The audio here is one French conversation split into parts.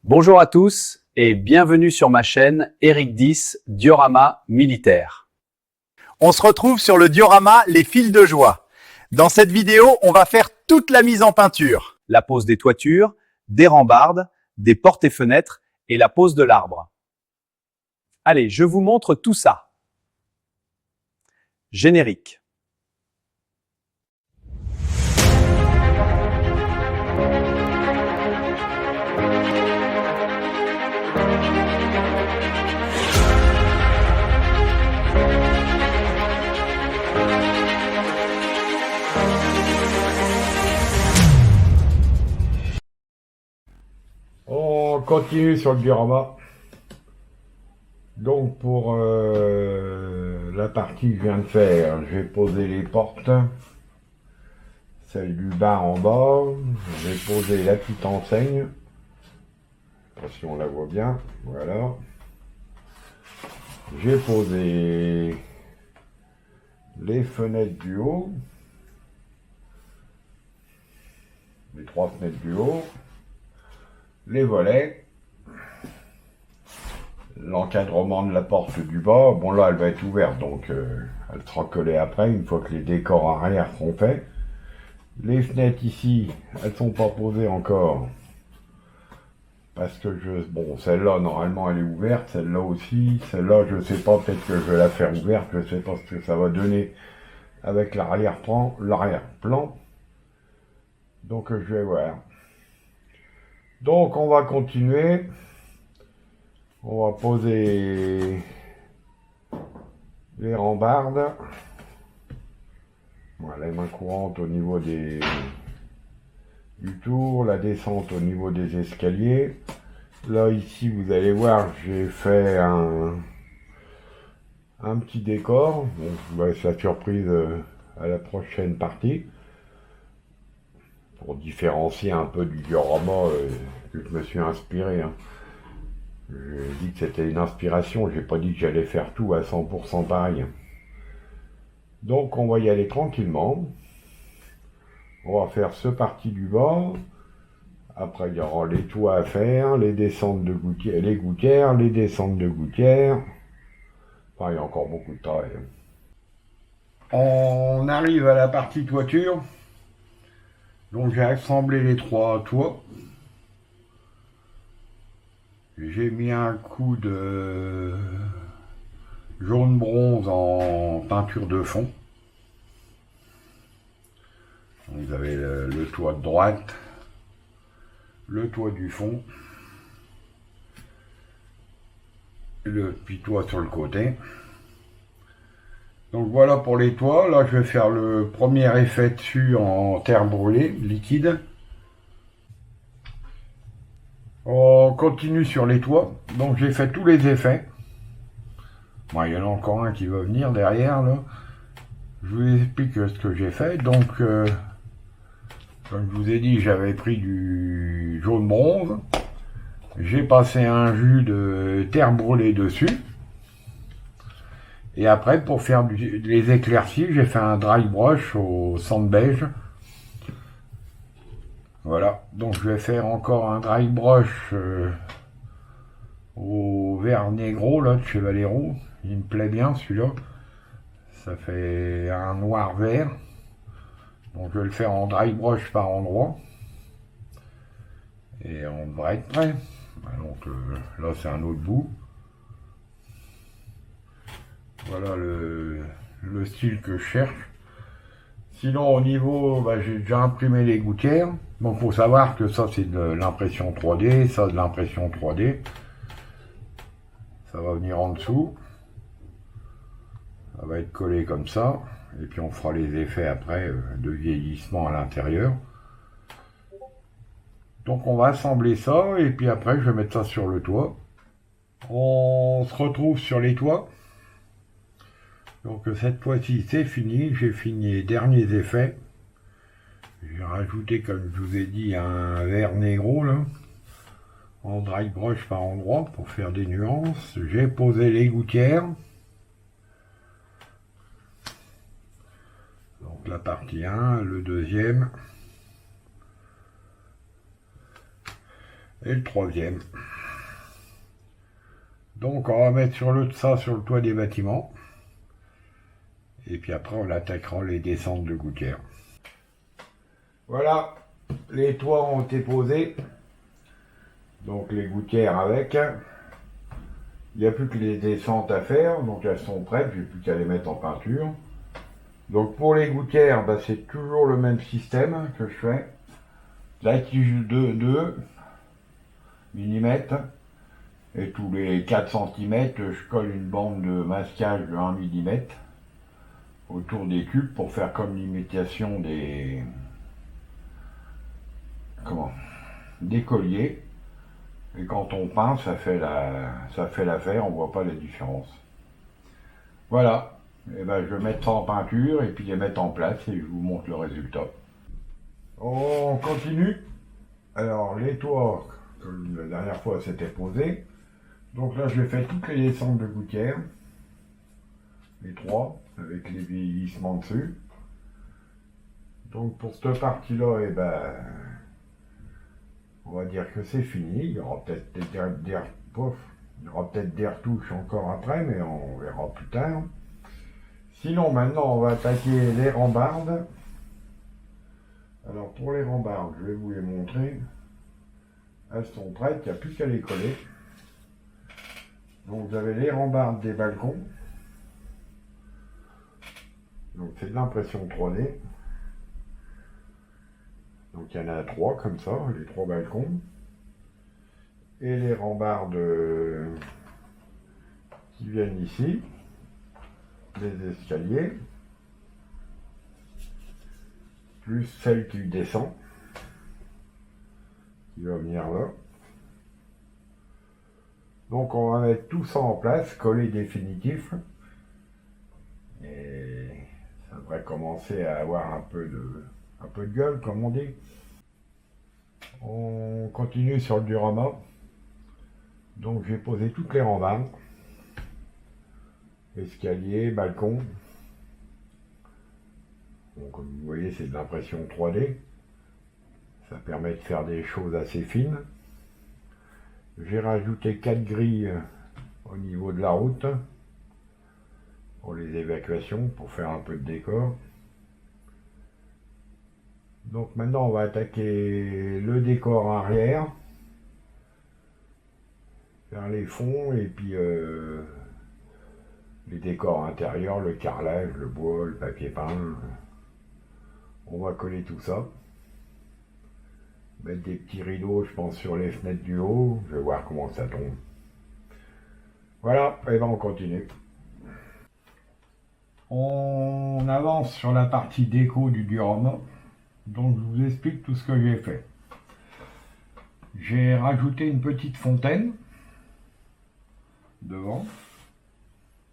Bonjour à tous et bienvenue sur ma chaîne Eric 10 Diorama Militaire. On se retrouve sur le diorama Les Fils de Joie. Dans cette vidéo, on va faire toute la mise en peinture. La pose des toitures, des rambardes, des portes et fenêtres et la pose de l'arbre. Allez, je vous montre tout ça. Générique. On continue sur le diorama. Donc pour la partie que je viens de faire, je vais poser les portes, celle du bas en bas, je vais poser la petite enseigne, je sais pas si on la voit bien, voilà. J'ai posé les fenêtres du haut, les 3 fenêtres du haut, les volets, l'encadrement de la porte du bas. Bon, là elle va être ouverte, donc elle sera collée après une fois que les décors arrière seront faits. Les fenêtres ici, elles sont pas posées encore parce que bon, celle-là normalement elle est ouverte, celle-là aussi, celle-là je sais pas, peut-être que je vais la faire ouverte, je sais pas ce que ça va donner avec l'arrière-plan, donc je vais voir. Donc on va continuer. On va poser les rambardes. Voilà, les mains courantes au niveau du tour, la descente au niveau des escaliers. Là, ici, vous allez voir, j'ai fait un petit décor. Bon, je vous laisse la surprise à la prochaine partie. Pour différencier un peu du diorama que je me suis inspiré. J'ai dit que c'était une inspiration, j'ai pas dit que j'allais faire tout à 100% pareil. Donc on va y aller tranquillement. On va faire ce parti du bas. Après il y aura les toits à faire, les descentes de gouttières, les gouttières, les descentes de gouttières. Enfin, il y a encore beaucoup de travail. On arrive à la partie toiture. Donc j'ai assemblé les 3 toits. J'ai mis un coup de jaune bronze en peinture de fond. Vous avez le toit de droite, le toit du fond, le petit toit sur le côté. Donc voilà pour les toits. Là je vais faire le premier effet dessus en terre brûlée, liquide. On continue sur les toits. Donc j'ai fait tous les effets. Bon, il y en a encore un qui va venir derrière là. Je vous explique ce que j'ai fait. Donc comme je vous ai dit, j'avais pris du jaune bronze. J'ai passé un jus de terre brûlée dessus. Et après, pour faire les éclaircies, j'ai fait un dry brush au sand beige. Voilà. Donc je vais faire encore un dry brush au vert négro là, de chez Valero. Il me plaît bien celui-là. Ça fait un noir vert. Donc je vais le faire en dry brush par endroit. Et on devrait être prêt. Donc là c'est un autre bout. Voilà le style que je cherche. Sinon au niveau, j'ai déjà imprimé les gouttières. Donc faut savoir que ça c'est de l'impression 3D, ça de l'impression 3D. Ça va venir en dessous. Ça va être collé comme ça. Et puis on fera les effets après de vieillissement à l'intérieur. Donc on va assembler ça et puis après je vais mettre ça sur le toit. On se retrouve sur les toits. Donc cette fois-ci c'est fini, j'ai fini les derniers effets. J'ai rajouté, comme je vous ai dit, un vert négro là, en dry brush par endroit pour faire des nuances. J'ai posé les gouttières. Donc la partie 1, le deuxième. Et le troisième. Donc on va mettre ça sur le toit des bâtiments. Et puis après on attaquera les descentes de gouttières. Voilà, les toits ont été posés. Donc les gouttières avec. Il n'y a plus que les descentes à faire, donc elles sont prêtes, j'ai plus qu'à les mettre en peinture. Donc pour les gouttières, bah, c'est toujours le même système que je fais. La tige de 2 mm et tous les 4 cm, je colle une bande de masquage de 1 mm autour des cubes pour faire comme l'imitation des colliers. Et quand on peint, ça fait l'affaire, on voit pas la différence. Voilà, et ben je vais mettre ça en peinture et puis les mettre en place et je vous montre le résultat. On continue. Alors les toits, comme la dernière fois c'était posé. Donc là je vais faire toutes les descentes de gouttières. Les 3, avec les vieillissements dessus. Donc pour cette partie-là, et ben on va dire que c'est fini. Il y aura peut-être des retouches encore après, mais on verra plus tard. Sinon, maintenant, on va attaquer les rambardes. Alors, pour les rambardes, je vais vous les montrer. Elles sont prêtes, il n'y a plus qu'à les coller. Donc, vous avez les rambardes des balcons. Donc, c'est de l'impression 3D. Donc il y en a 3 comme ça, les 3 balcons. Et les rambardes qui viennent ici, les escaliers, plus celle qui descend, qui va venir là. Donc on va mettre tout ça en place, coller définitif. Et ça devrait commencer à avoir un peu de gueule, comme on dit. On continue sur le diorama. Donc j'ai posé toutes les rambardes. Escalier, balcon. Donc, comme vous voyez, c'est de l'impression 3D. Ça permet de faire des choses assez fines. J'ai rajouté 4 grilles au niveau de la route pour les évacuations, pour faire un peu de décor. Donc maintenant on va attaquer le décor arrière, faire les fonds et puis les décors intérieurs, le carrelage, le bois, le papier peint. On va coller tout ça. Mettre des petits rideaux, je pense, sur les fenêtres du haut. Je vais voir comment ça tombe. Voilà, et ben on continue. On avance sur la partie déco du diorama. Donc je vous explique tout ce que j'ai fait. J'ai rajouté une petite fontaine devant.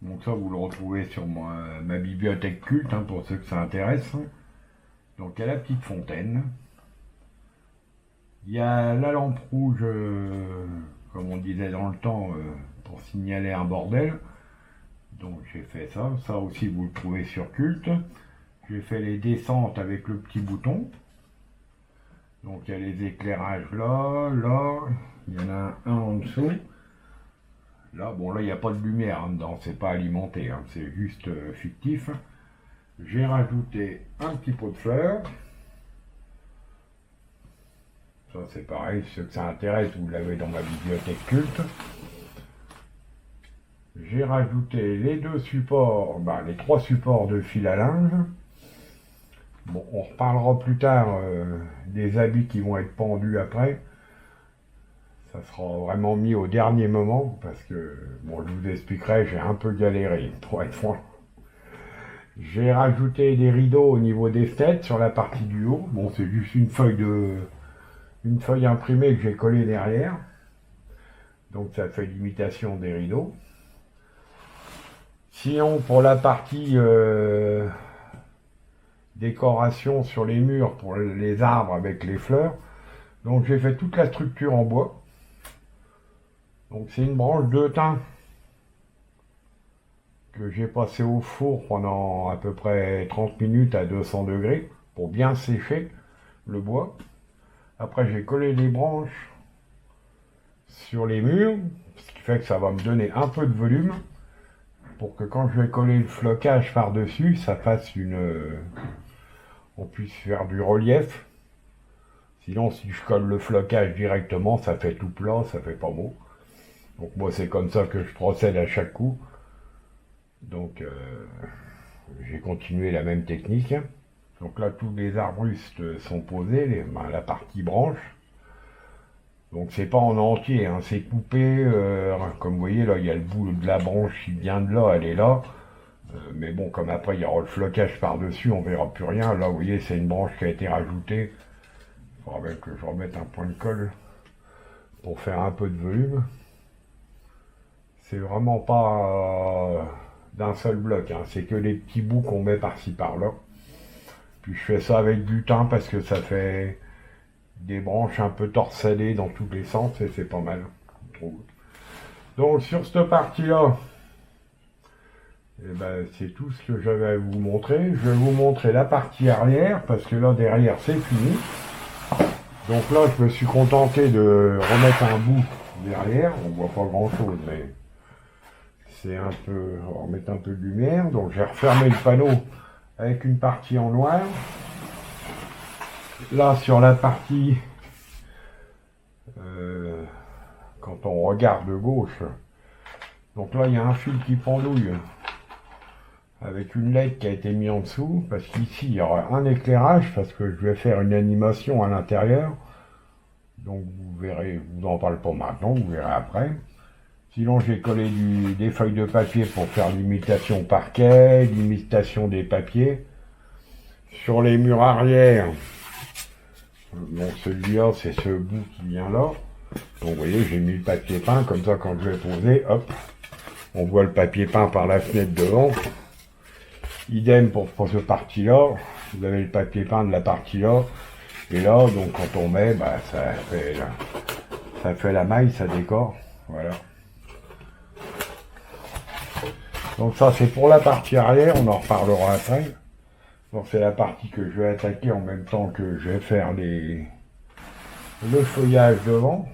Donc ça vous le retrouvez sur ma bibliothèque culte, hein, pour ceux que ça intéresse. Donc il y a la petite fontaine. Il y a la lampe rouge, comme on disait dans le temps, pour signaler un bordel. Donc j'ai fait ça. Ça aussi vous le trouvez sur culte. J'ai fait les descentes avec le petit bouton. Donc il y a les éclairages là, il y en a un en dessous. Là, bon là il n'y a pas de lumière hein, dedans, c'est pas alimenté, hein, c'est juste fictif. J'ai rajouté un petit pot de fleurs. Ça c'est pareil, ceux que ça intéresse, vous l'avez dans ma bibliothèque culte. J'ai rajouté les 2 supports, les 3 supports de fil à linge. Bon, on reparlera plus tard des habits qui vont être pendus après. Ça sera vraiment mis au dernier moment parce que, bon, je vous expliquerai, j'ai un peu galéré pour être franc. J'ai rajouté des rideaux au niveau des fenêtres sur la partie du haut. Bon, c'est juste une feuille imprimée que j'ai collée derrière. Donc ça fait l'imitation des rideaux. Sinon, pour la partie décoration sur les murs pour les arbres avec les fleurs, donc j'ai fait toute la structure en bois. Donc c'est une branche de thym que j'ai passé au four pendant à peu près 30 minutes à 200 degrés pour bien sécher le bois. Après j'ai collé les branches sur les murs, ce qui fait que ça va me donner un peu de volume pour que quand je vais coller le flocage par-dessus, ça fasse on puisse faire du relief. Sinon, si je colle le flocage directement, ça fait tout plat, ça fait pas beau. Donc moi, c'est comme ça que je procède à chaque coup. Donc j'ai continué la même technique. Donc là, tous les arbustes sont posés, la partie branche. Donc c'est pas en entier, hein, c'est coupé. Comme vous voyez, là, il y a le bout de la branche qui vient de là, elle est là. Mais bon, comme après il y aura le flocage par-dessus, on verra plus rien. Là, vous voyez, c'est une branche qui a été rajoutée. Il faudra même que je remette un point de colle pour faire un peu de volume. C'est vraiment pas d'un seul bloc, hein, c'est que les petits bouts qu'on met par-ci par-là. Puis je fais ça avec du thym parce que ça fait des branches un peu torsadées dans tous les sens et c'est pas mal. Donc sur cette partie-là, eh ben, c'est tout ce que j'avais à vous montrer. Je vais vous montrer la partie arrière parce que là derrière c'est fini. Donc là je me suis contenté de remettre un bout derrière. On voit pas grand chose mais c'est un peu, on va remettre un peu de lumière. Donc j'ai refermé le panneau avec une partie en noir. Là sur la partie quand on regarde de gauche, donc là il y a un fil qui pendouille avec une LED qui a été mise en dessous parce qu'ici il y aura un éclairage parce que je vais faire une animation à l'intérieur. Donc vous verrez, je vous en parle pas maintenant, vous verrez après. Sinon j'ai collé des feuilles de papier pour faire l'imitation parquet, l'imitation des papiers. Sur les murs arrière, donc celui-là c'est ce bout qui vient là. Donc vous voyez j'ai mis le papier peint, comme ça quand je vais poser, hop, on voit le papier peint par la fenêtre devant. Idem pour ce parti-là, vous avez le papier peint de la partie là. Et là, donc quand on met, bah, ça fait la maille, ça décore. Voilà. Donc ça c'est pour la partie arrière, on en reparlera après. Donc c'est la partie que je vais attaquer en même temps que je vais faire le feuillage devant.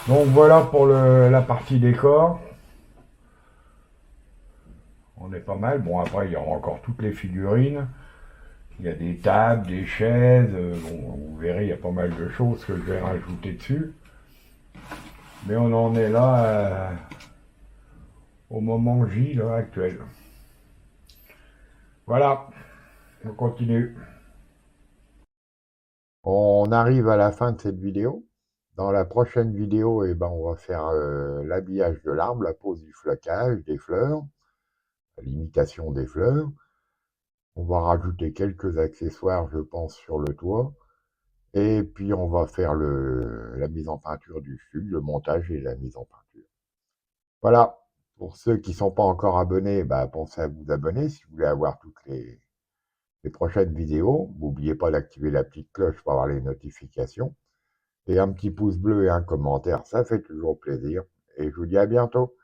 Donc voilà pour la partie décor. On est pas mal. Bon après il y aura encore toutes les figurines. Il y a des tables, des chaises. Bon, vous verrez il y a pas mal de choses que je vais rajouter dessus. Mais on en est là au moment J là, actuel. Voilà, on continue. On arrive à la fin de cette vidéo. Dans la prochaine vidéo, eh ben, on va faire l'habillage de l'arbre, la pose du flocage, des fleurs, l'imitation des fleurs. On va rajouter quelques accessoires, je pense, sur le toit. Et puis, on va faire la mise en peinture du fugue, le montage et la mise en peinture. Voilà. Pour ceux qui ne sont pas encore abonnés, bah, pensez à vous abonner si vous voulez avoir toutes les prochaines vidéos. N'oubliez pas d'activer la petite cloche pour avoir les notifications. Et un petit pouce bleu et un commentaire, ça fait toujours plaisir. Et je vous dis à bientôt.